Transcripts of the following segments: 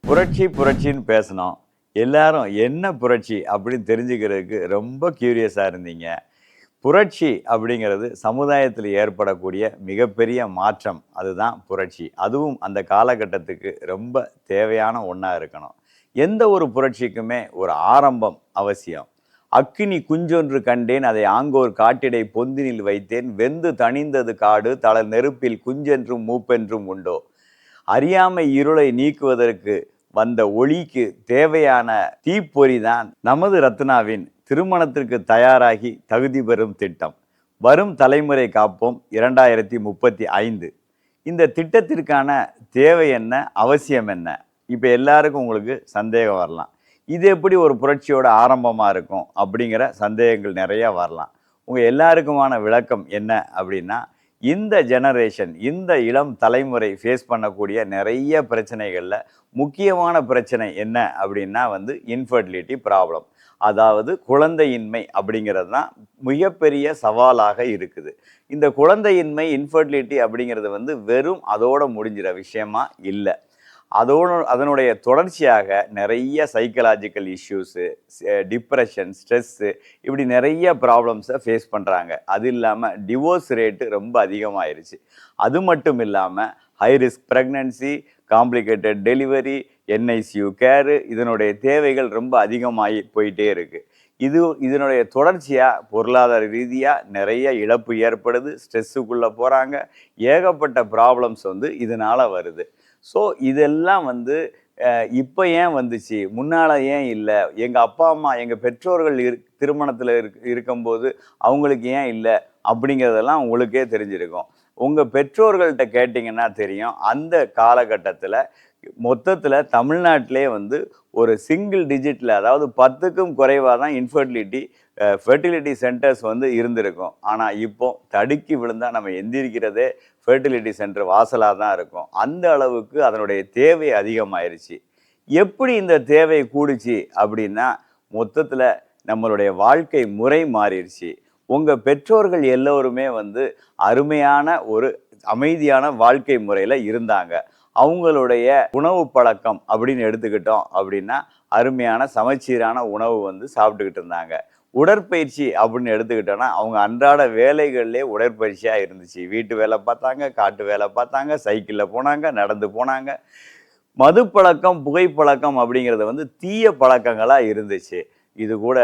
புரட்சி புரட்சின்னு பேசினோம். எல்லாரும் என்ன புரட்சி அப்படின்னு தெரிஞ்சுக்கிறதுக்கு ரொம்ப கியூரியஸாக இருந்தீங்க. புரட்சி அப்படிங்கிறது சமுதாயத்தில் ஏற்படக்கூடிய மிகப்பெரிய மாற்றம், அதுதான் புரட்சி. அதுவும் அந்த காலகட்டத்துக்கு ரொம்ப தேவையான ஒன்றா இருக்கணும். எந்த ஒரு புரட்சிக்குமே ஒரு ஆரம்பம் அவசியம். அக்கினி குஞ்சொன்று கண்டேன் அதை ஆங்கோர் காட்டிடை பொந்தினில் வைத்தேன் வெந்து தணிந்தது காடு தளர் நெருப்பில் குஞ்சென்றும் மூப்பென்றும் உண்டோ. அறியாமை இருளை நீக்குவதற்கு வந்த ஒளிக்கு தேவையான தீப்பொறிதான் நமது ரத்னாவின் திருமணத்திற்கு தயாராகி தகுதி பெறும் திட்டம். வரும் தலைமுறை காப்போம் 2035. இந்த திட்டத்திற்கான தேவை என்ன, அவசியம் என்ன? இப்போ எல்லாருக்கும் உங்களுக்கு சந்தேகம் வரலாம். இது எப்படி ஒரு புரட்சியோட ஆரம்பமாக இருக்கும் அப்படிங்கிற சந்தேகங்கள் நிறையா வரலாம். உங்கள் எல்லாருக்குமான விளக்கம் என்ன அப்படின்னா, இந்த ஜெனரேஷன், இந்த இளம் தலைமுறை ஃபேஸ் பண்ணக்கூடிய நிறைய பிரச்சனைகளில் முக்கியமான பிரச்சனை என்ன அப்படின்னா இன்ஃபர்டிலிட்டி ப்ராப்ளம். அதாவது குழந்தையின்மை அப்படிங்கிறது தான் மிகப்பெரிய சவாலாக இருக்குது. இந்த குழந்தையின்மை, இன்ஃபர்டிலிட்டி அப்படிங்கிறது வெறும் அதோட முடிஞ்சிற விஷயமா இல்லை. அதனுடைய தொடர்ச்சியாக நிறைய சைக்கலாஜிக்கல் இஷ்யூஸு, டிப்ரெஷன், ஸ்ட்ரெஸ்ஸு, இப்படி நிறைய ப்ராப்ளம்ஸை ஃபேஸ் பண்ணுறாங்க. அது இல்லாமல் டிவோர்ஸ் ரேட்டு ரொம்ப அதிகமாகிருச்சு. அது மட்டும் இல்லாமல் high risk pregnancy, complicated delivery, NICU care, இதனுடைய தேவைகள் ரொம்ப அதிகமாகி போயிட்டே இருக்குது. இதனுடைய தொடர்ச்சியாக பொருளாதார ரீதியாக நிறைய இழப்பு ஏற்படுது. ஸ்ட்ரெஸ்ஸுக்குள்ளே போகிறாங்க. ஏகப்பட்ட ப்ராப்ளம்ஸ் இதனால் வருது. ஸோ இதெல்லாம் இப்போ ஏன் வந்துச்சு, முன்னால் ஏன் இல்லை? எங்கள் அப்பா அம்மா, எங்கள் பெற்றோர்கள் திருமணத்தில் இருக்கும்போது அவங்களுக்கு ஏன் இல்லை அப்படிங்கிறதெல்லாம் உங்களுக்கே தெரிஞ்சிருக்கும். உங்கள் பெற்றோர்கள்ட்ட கேட்டிங்கன்னா தெரியும். அந்த காலகட்டத்தில் மொத்தத்தில் தமிழ்நாட்டிலே ஒரு சிங்கிள் டிஜிட்டில், அதாவது 10க்கும் குறைவாக தான் ஃபெர்டிலிட்டி சென்டர்ஸ் இருந்திருக்கும். ஆனால் இப்போ தடுக்கி விழுந்தால் நம்ம எந்திரிக்கிறதே ஃபெர்டிலிட்டி சென்டர் வாசலாக தான் இருக்கும். அந்த அளவுக்கு அதனுடைய தேவை அதிகமாயிருச்சு. எப்படி இந்த தேவை கூடுச்சு அப்படின்னா, மொத்தத்தில் நம்மளுடைய வாழ்க்கை முறை மாறிடுச்சு. உங்கள் பெற்றோர்கள் எல்லோருமே அருமையான ஒரு அமைதியான வாழ்க்கை முறையில் இருந்தாங்க. அவங்களுடைய உணவு பழக்கம் அப்படின்னு எடுத்துக்கிட்டோம் அப்படின்னா, அருமையான சமச்சீரான உணவு சாப்பிட்டுக்கிட்டு இருந்தாங்க. உடற்பயிற்சி அப்படின்னு எடுத்துக்கிட்டோன்னா, அவங்க அன்றாட வேலைகள்லேயே உடற்பயிற்சியாக இருந்துச்சு. வீட்டு வேலை பார்த்தாங்க, காட்டு வேலை பார்த்தாங்க, சைக்கிளில் போனாங்க, நடந்து போனாங்க. மது பழக்கம், புகைப்பழக்கம் அப்படிங்கிறது தீய பழக்கங்களாக இருந்துச்சு. இது கூட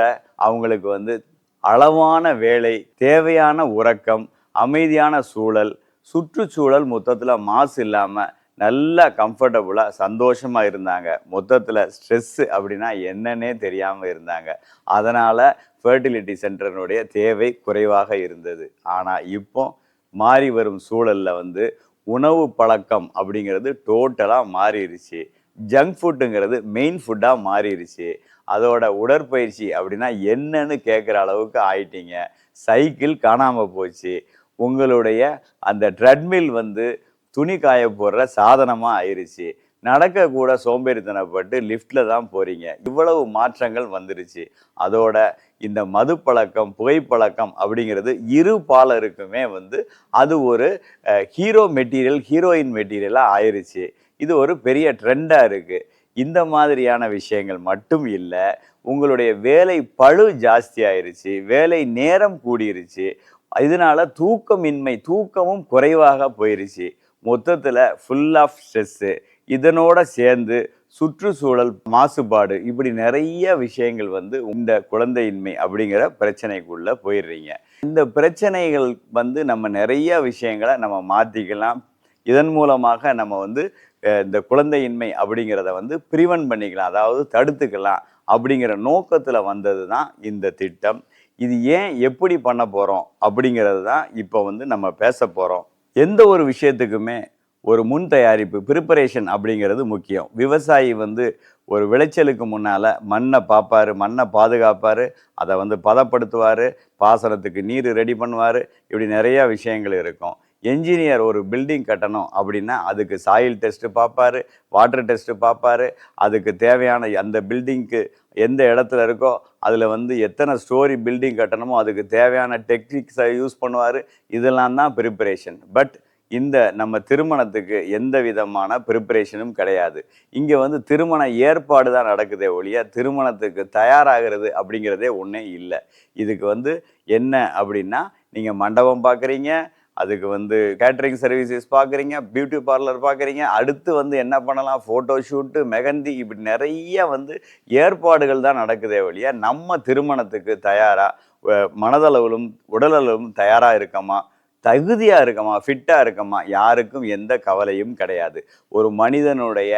அவங்களுக்கு அளவான வேலை, தேவையான உறக்கம், அமைதியான சூழல், சுற்றுச்சூழல் மொத்தத்தில் மாசு இல்லாமல் நல்லா கம்ஃபர்டபுளாக சந்தோஷமாக இருந்தாங்க. மொத்தத்தில் ஸ்ட்ரெஸ்ஸு அப்படின்னா என்னன்னே தெரியாமல் இருந்தாங்க. அதனால் ஃபெர்டிலிட்டி சென்டரினுடைய தேவை குறைவாக இருந்தது. ஆனால் இப்போ மாறி வரும் சூழலில் உணவு பழக்கம் அப்படிங்கிறது டோட்டலாக மாறிடுச்சு. ஜங்க் ஃபுட்டுங்கிறது மெயின் ஃபுட்டாக மாறிடுச்சு. அதோட உடற்பயிற்சி அப்படின்னா என்னன்னு கேட்குற அளவுக்கு ஆயிட்டீங்க. சைக்கிள் காணாமல் போச்சு. உங்களுடைய அந்த ட்ரெட்மில் துணி காய போடுற சாதனமாக ஆயிடுச்சு. நடக்கக்கூட சோம்பேறித்தனப்பட்டு லிஃப்டில் தான் போகிறீங்க. இவ்வளவு மாற்றங்கள் வந்துருச்சு. அதோட இந்த மது பழக்கம், புகைப்பழக்கம் அப்படிங்கிறது இரு பாலருக்குமே அது ஒரு ஹீரோயின் மெட்டீரியலாக ஆயிடுச்சு. இது ஒரு பெரிய ட்ரெண்டாக இருக்குது. இந்த மாதிரியான விஷயங்கள் மட்டும் இல்லை, உங்களுடைய வேலை பளு ஜாஸ்தி ஆயிடுச்சு, வேலை நேரம் கூடிருச்சு. இதனால தூக்கமும் குறைவாக போயிருச்சு. மொத்தத்தில் ஃபுல் ஆஃப் ஸ்ட்ரெஸ்ஸு. இதனோட சேர்ந்து சுற்றுச்சூழல் மாசுபாடு, இப்படி நிறைய விஷயங்கள் இந்த குழந்தையின்மை அப்படிங்கிற பிரச்சனைக்குள்ளே போயிடுறீங்க. இந்த பிரச்சனைகள் நம்ம நிறைய விஷயங்களை நம்ம மாற்றிக்கலாம். இதன் மூலமாக நம்ம இந்த குழந்தையின்மை அப்படிங்கிறத ப்ரிவென்ட் பண்ணிக்கலாம், அதாவது தடுத்துக்கலாம் அப்படிங்கிற நோக்கத்தில் வந்தது தான் இந்த திட்டம். இது ஏன், எப்படி பண்ண போகிறோம் அப்படிங்கிறது தான் இப்போ நம்ம பேச போகிறோம். எந்த ஒரு விஷயத்துக்குமே ஒரு முன் தயாரிப்பு, ப்ரிப்பரேஷன் அப்படிங்கிறது முக்கியம். விவசாயி ஒரு விளைச்சலுக்கு முன்னால் மண்ணை பார்ப்பார், மண்ணை பாதுகாப்பார், அதை பதப்படுத்துவார், பாசனத்துக்கு நீர் ரெடி பண்ணுவார். இப்படி நிறையா விஷயங்கள் இருக்கும். என்ஜினியர் ஒரு பில்டிங் கட்டணும் அப்படின்னா அதுக்கு சாயில் டெஸ்ட்டு பார்ப்பார், வாட்டர் டெஸ்ட்டு பார்ப்பார். அதுக்கு தேவையான அந்த பில்டிங்க்கு எந்த இடத்துல இருக்கோ அதில் எத்தனை ஸ்டோரி பில்டிங் கட்டணுமோ அதுக்கு தேவையான டெக்னிக்ஸை யூஸ் பண்ணுவார். இதெல்லாம் தான் ப்ரிப்பரேஷன். பட் இந்த நம்ம திருமணத்துக்கு எந்த விதமான ப்ரிப்பரேஷனும் கிடையாது. இங்க வந்து திருமண ஏற்பாடு தான் நடக்குதே ஒழிய, திருமணத்துக்கு தயாராகிறது அப்படிங்கிறதே ஒண்ணே இல்ல. இதுக்கு வந்து என்ன அப்படின்னா, நீங்க மண்டபம் பார்க்குறீங்க, அதுக்கு வந்து கேட்டரிங் சர்வீசஸ் பார்க்குறீங்க, பியூட்டி பார்லர் பார்க்குறீங்க, அடுத்து வந்து என்ன பண்ணலாம், ஃபோட்டோ ஷூட்டு, மெஹந்தி இப்படி நெறைய வந்து ஏற்பாடுகள் தான் நடக்குதே ஒழிய, நம்ம திருமணத்துக்கு தயாரா மனதளவிலும், உடலளவிலும் தயாரா இருக்கமா? தகுதியா இருக்கமா? ஃபிட்டா இருக்கமா? யாருக்கும் எந்த கவலையும் கிடையாது. ஒரு மனிதனுடைய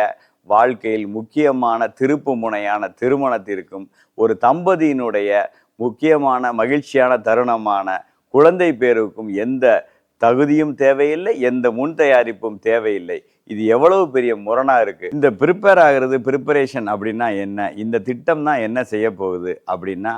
வாழ்க்கையில் முக்கியமான திருப்பு முனையான திருமணத்திற்கும், ஒரு தம்பதியினுடைய முக்கியமான மகிழ்ச்சியான தருணமான குழந்தை பேருக்கும் எந்த தகுதியும் தேவையில்லை, எந்த முன் தயாரிப்பும் தேவையில்லை. இது எவ்வளவு பெரிய முரணா இருக்கு. இந்த ப்ரிப்பேர் ஆகுறது, ப்ரிப்பரேஷன் அப்படின்னா என்ன? இந்த திட்டம் தான் என்ன செய்ய போகுது அப்படின்னா,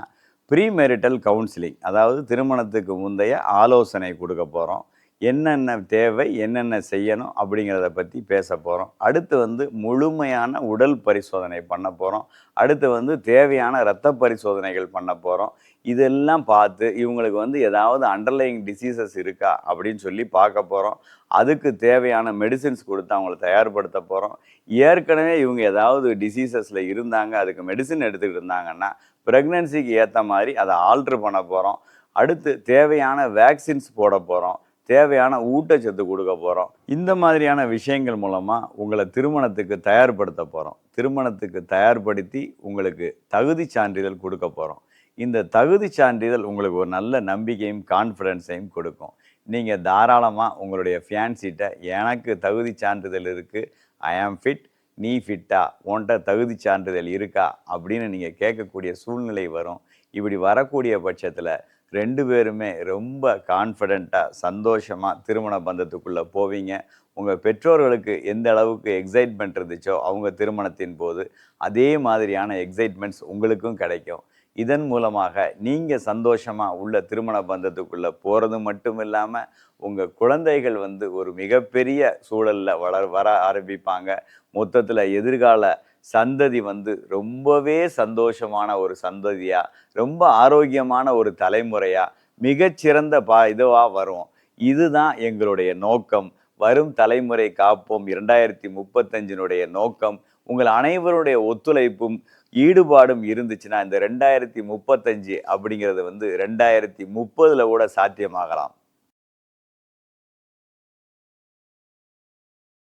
ப்ரீ மேரிட்டல் கவுன்சிலிங். அதாவது திருமணத்துக்கு முந்தைய ஆலோசனை கொடுக்க போறோம். என்னென்ன தேவை, என்னென்ன செய்யணும் அப்படிங்கிறத பத்தி பேச போறோம். அடுத்து வந்து முழுமையான உடல் பரிசோதனை பண்ண போறோம். அடுத்து வந்து தேவையான இரத்த பரிசோதனைகள் பண்ண போறோம். இதெல்லாம் பார்த்து இவங்களுக்கு வந்து ஏதாவது அண்டர்லையிங் டிசீசஸ் இருக்கா அப்படின்னு சொல்லி பார்க்க போறோம். அதுக்கு தேவையான மெடிசின்ஸ் கொடுத்து அவங்கள தயார்படுத்த போறோம். ஏற்கனவே இவங்க ஏதாவது டிசீசஸ்ல இருந்தாங்க, அதுக்கு மெடிசின் எடுத்துக்கிட்டு இருந்தாங்கன்னா, பிரெக்னன்சிக்கு ஏத்த மாதிரி அதை ஆல்டர் பண்ண போறோம். அடுத்து தேவையான வேக்சின்ஸ் போட போறோம். தேவையான ஊட்டச்சத்து கொடுக்க போறோம். இந்த மாதிரியான விஷயங்கள் மூலமா உங்கள திருமணத்துக்கு தயார்படுத்த போறோம். திருமணத்துக்கு தயார்படுத்தி உங்களுக்கு தகுதி சான்றிதழ் கொடுக்க போறோம். இந்த தகுதி சான்றிதழ் உங்களுக்கு ஒரு நல்ல நம்பிக்கையும், கான்ஃபிடன்ஸையும் கொடுக்கும். நீங்க தாராளமா உங்களுடைய ஃபியான்சிட்ட எனக்கு தகுதி சான்றிதழ் இருக்கு. ஐ ஆம் ஃபிட். நீ ஃபிட்டா? உன்ட்ட தகுதி சான்றிதழ் இருக்கா? அப்படின்னு நீங்க கேட்கக்கூடிய சூழ்நிலை வரும். இப்படி வரக்கூடிய பட்சத்துல 2 பேருமே ரொம்ப கான்ஃபிடென்ட்டா, சந்தோஷமா திருமண பந்தத்துக்குள்ள போவீங்க. உங்க பெற்றோர்களுக்கு எந்த அளவுக்கு எக்ஸைட்மென்ட் இருந்துச்சோ, அவங்க திருமணத்தின் போது, அதே மாதிரியான எக்ஸைட்மென்ட்ஸ் உங்களுக்கும் கிடைக்கும். இதன் மூலமாக நீங்க சந்தோஷமா உள்ள திருமண பந்தத்துக்குள்ள போறது மட்டும் இல்லாம, உங்க குழந்தைகள் வந்து ஒரு மிகப்பெரிய சூழல்ல வர ஆரம்பிப்பாங்க. மொத்தத்துல எதிர்கால சந்ததி வந்து ரொம்பவே சந்தோஷமான ஒரு சந்ததியா, ரொம்ப ஆரோக்கியமான ஒரு தலைமுறையா, மிகச்சிறந்த இதுவா வரும். இதுதான் எங்களுடைய நோக்கம். வரும் தலைமுறை காப்போம் 2035னுடைய நோக்கம். உங்கள் அனைவருடைய ஒத்துழைப்பும், ஈடுபாடும் இருந்துச்சுன்னா, இந்த 2035 அப்படிங்கிறது வந்து 2030ல கூட சாத்தியமாகலாம்.